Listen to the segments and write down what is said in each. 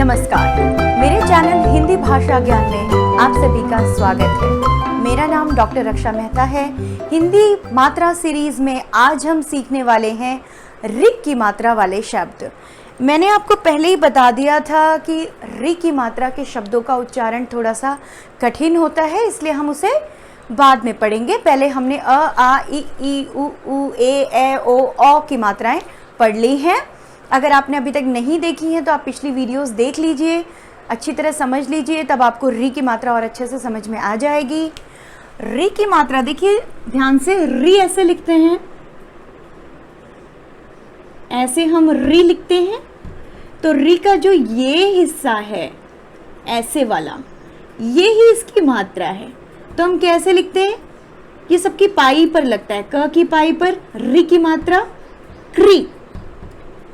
नमस्कार, मेरे चैनल हिंदी भाषा ज्ञान में आप सभी का स्वागत है। मेरा नाम डॉक्टर रक्षा मेहता है। हिंदी मात्रा सीरीज में आज हम सीखने वाले हैं ऋ की मात्रा वाले शब्द। मैंने आपको पहले ही बता दिया था कि ऋ की मात्रा के शब्दों का उच्चारण थोड़ा सा कठिन होता है, इसलिए हम उसे बाद में पढ़ेंगे। पहले हमने अ, आ, ई, उ, ए, ओ की मात्राएं पढ़ ली हैं। अगर आपने अभी तक नहीं देखी हैं तो आप पिछली वीडियोस देख लीजिए, अच्छी तरह समझ लीजिए, तब आपको ऋ की मात्रा और अच्छे से समझ में आ जाएगी। ऋ की मात्रा देखिए ध्यान से, ऋ ऐसे लिखते हैं, ऐसे हम ऋ लिखते हैं। तो ऋ का जो ये हिस्सा है ऐसे वाला, ये ही इसकी मात्रा है। तो हम कैसे लिखते हैं? ये सबकी पाई पर लगता है। क की पाई पर ऋ की मात्रा क्री,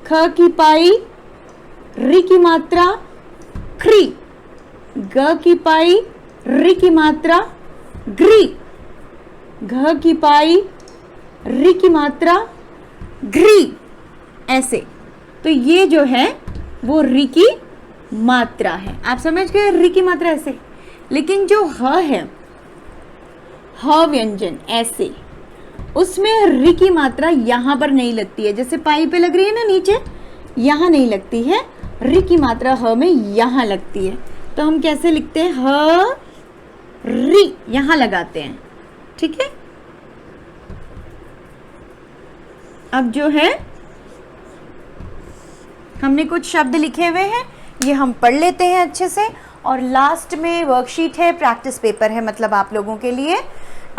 ख की पाई ऋ की मात्रा क्री, ग की पाई ऋ की मात्रा ग्री, घ की पाई ऋ की मात्रा घ्री, ऐसे। तो ये जो है वो ऋ की मात्रा है। आप समझ गए ऋ की मात्रा ऐसे। लेकिन जो ह है, ह व्यंजन ऐसे, उसमें ऋ की मात्रा यहाँ पर नहीं लगती है। जैसे पाई पे लग रही है ना नीचे, यहाँ नहीं लगती है। ऋ की मात्रा ह में यहाँ लगती है। तो हम कैसे लिखते हैं? ह ऋ यहाँ लगाते हैं, ठीक है। अब जो है हमने कुछ शब्द लिखे हुए हैं, ये हम पढ़ लेते हैं अच्छे से। और लास्ट में वर्कशीट है, प्रैक्टिस पेपर है, मतलब आप लोगों के लिए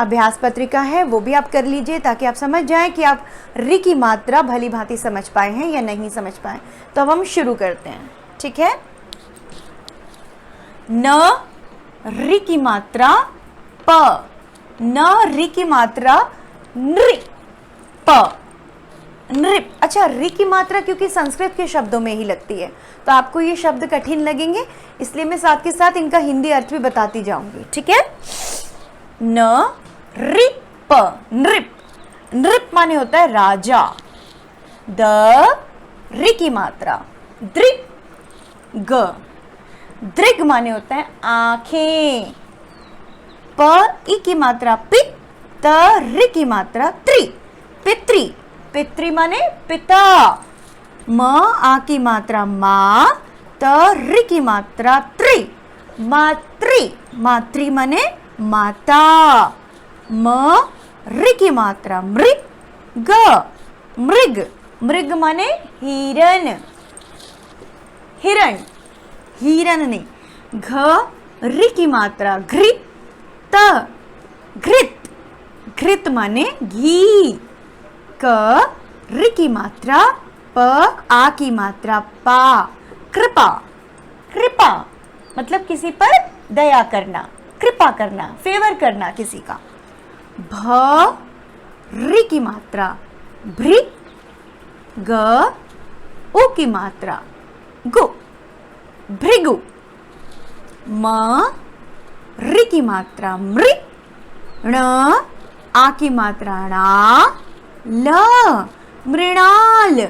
अभ्यास पत्रिका है, वो भी आप कर लीजिए ताकि आप समझ जाएं कि आप ऋ की मात्रा भली भांति समझ पाए हैं या नहीं समझ पाए। तो अब हम शुरू करते हैं, ठीक है। न ऋ की मात्रा प, न ऋ की मात्रा नृ, प, नृप। अच्छा, ऋ की मात्रा क्योंकि संस्कृत के शब्दों में ही लगती है तो आपको ये शब्द कठिन लगेंगे, इसलिए मैं साथ के साथ इनका हिंदी अर्थ भी बताती जाऊंगी, ठीक है। न ऋप, नृप, नृप माने होता है राजा। द ऋ की मात्रा दृग, ग, दृग माने होता है आंखें। प ई की मात्रा पित, त ऋ की मात्रा त्रि, पितृ, पितृ माने पिता। म आ की मात्रा मा, त ऋ की मात्रा त्रि, मातृ, मातृ माने माता। म ऋ की मात्रा मृग, ग, मृग, मृग माने हिरण, हिरण, हिरण नहीं। घ ऋ की मात्रा घृत, त घृत, घृत माने घी। क ऋ की मात्रा प, आ की मात्रा पा, कृपा, कृपा मतलब किसी पर दया करना, कृपा करना, फेवर करना किसी का। भ ऋ की मात्रा भृ, ग उ की मात्रा गु, भृगु। म ऋ की मात्रा मृ, ण आ की मात्रा णा, ल मृणाल,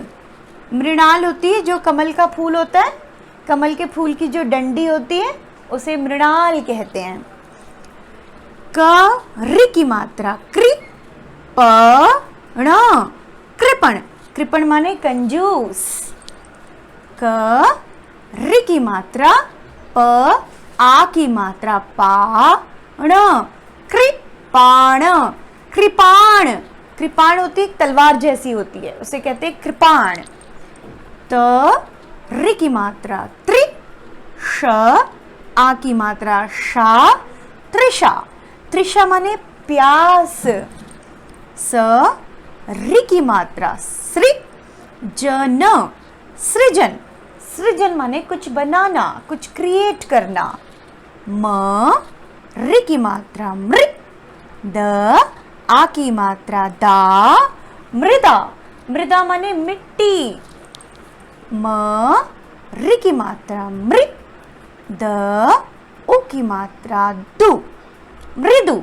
मृणाल होती है जो कमल का फूल होता है, कमल के फूल की जो डंडी होती है उसे मृणाल कहते हैं। क ऋ की मात्रा कृ, प ण कृपण, कृपण माने कंजूस। क ऋ की मात्रा प, आ की मात्रा पा, ण कृपाण, कृपाण, कृपाण होती है तलवार जैसी होती है, उसे कहते हैं कृपाण। त ऋ की मात्रा त्रि, श आ की मात्रा शा, त्रिषा, त्रिषा माने प्यास। स ऋ की मात्रा सृ, जन, सृजन, सृजन माने कुछ बनाना, कुछ क्रिएट करना। म ऋ की मात्रा मृ, द आ की मात्रा दा, मृदा, मृदा माने मिट्टी। म ऋ की मात्रा मृ, द उ की मात्रा दु, मृदु,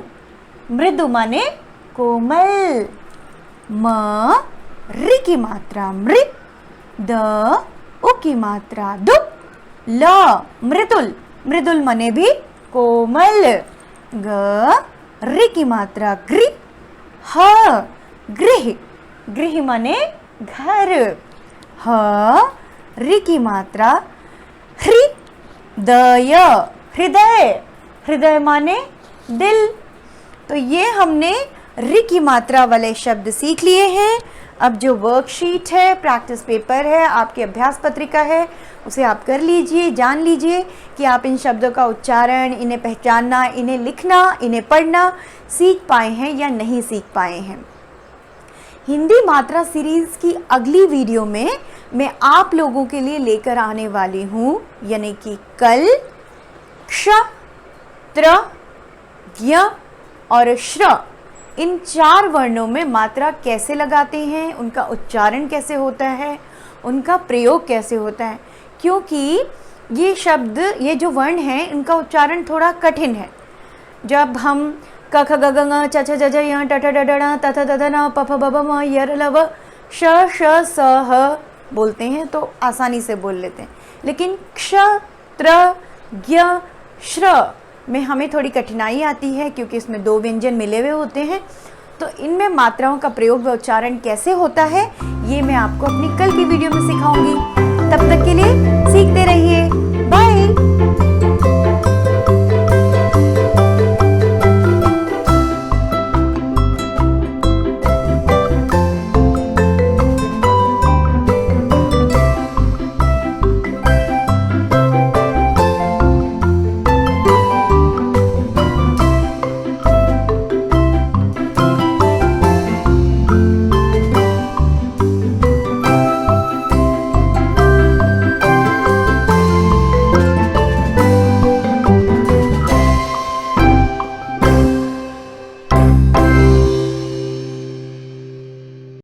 मृदु माने कोमल। म ऋ की मात्रा मृ, द उ की मात्रा दु, ल मृदुल, मृदुल माने भी कोमल। ग रि की मात्रा गृ, ह गृह, गृह माने घर। ह रि की मात्रा हृदय, हृदय, हृदय माने दिल। तो ये हमने रि की मात्रा वाले शब्द सीख लिए हैं। अब जो वर्कशीट है, प्रैक्टिस पेपर है, आपकी अभ्यास पत्रिका है, उसे आप कर लीजिए, जान लीजिए कि आप इन शब्दों का उच्चारण, इन्हें पहचानना, इन्हें लिखना, इन्हें पढ़ना सीख पाए हैं या नहीं सीख पाए हैं। हिंदी मात्रा सीरीज़ की अगली वीडियो में मैं आप लोगों के लिए लेकर आने वाली हूँ, यानी कि कल क्ष, त्र, ज्ञ और श्र, इन 4 वर्णों में मात्रा कैसे लगाते हैं, उनका उच्चारण कैसे होता है, उनका प्रयोग कैसे होता है। क्योंकि ये शब्द, ये जो वर्ण हैं, इनका उच्चारण थोड़ा कठिन है। जब हम क ख ग घ ङ छ छ ज झ य ट ठ ड ढ ण त थ द ध न प फ ब भ म य र ल व श श स ह बोलते हैं तो आसानी से बोल लेते हैं, लेकिन क्ष, त्र, ज्ञ, श्र में हमें थोड़ी कठिनाई आती है क्योंकि इसमें 2 व्यंजन मिले हुए होते हैं। तो इनमें मात्राओं का प्रयोग व उच्चारण कैसे होता है, ये मैं आपको अपनी कल की वीडियो में सिखाऊंगी। तब तक के लिए सीखते रहिए।